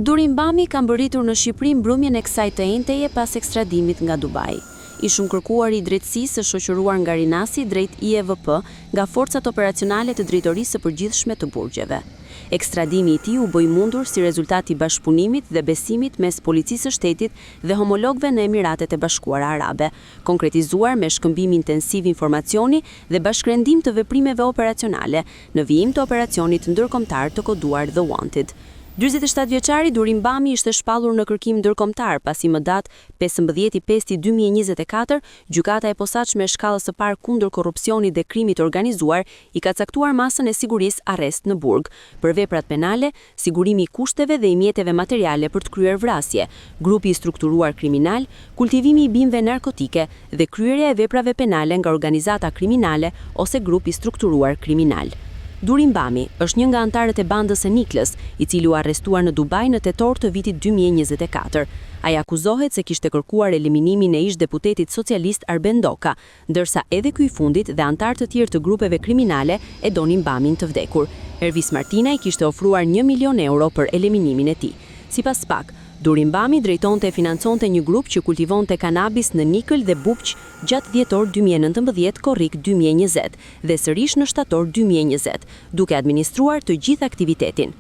Durim Bami ka mbërritur në Shqipëri mbrëmjen e kësaj të enteje pas ekstradimit nga Dubai. I shumë kërkuar i drejtësisë shoqëruar nga Rinasi drejt IEVP nga forcat operacionale të drejtorisë së përgjithshme të burgjeve. Ekstradimi i tij u bë i mundur si rezultat i bashkëpunimit dhe besimit mes policisë së shtetit dhe homologëve në Emiratet e Bashkuara Arabe, konkretizuar me shkëmbim intensiv informacioni dhe bashkërendim të veprimeve operacionale në vijim të operacionit ndërkombëtar të koduar The Wanted. 47 vjeçari Durim Bami ishte shpallur në kërkim ndërkombëtar pasi më datë 15/5/2024, gjykata e posaçme e shkallës së parë kundër korrupsionit dhe krimit organizuar i ka caktuar masën e sigurisë arrest në burg për veprat penale, sigurimi i kushteve dhe i mjeteve materiale për të kryer vrasje, grupi i strukturuar kriminal, kultivimi i bimëve narkotike dhe kryerja e veprave penale nga organizata kriminale ose grup i strukturuar kriminal. Durim Bami është një nga antarët e bandës e Niklës, i cili u arrestuar në Dubai në tetor të vitit 2024. Ai akuzohet se kishte kërkuar eliminimin e ish-deputetit socialist Arben Doka, ndërsa edhe ky i fundit dhe antarë të tjerë të grupeve kriminale e donin Bamin të vdekur. Ervis Martina i kishte ofruar 1 milion euro për eliminimin e tij. Sipas PAK, Durim Bami drejtonte e financonte një grup që kultivonte kanabis në Nikël dhe Bupq gjatë dhjetor 2019 korrik 2020 dhe sërish në shtator 2020, duke administruar të gjithë aktivitetin.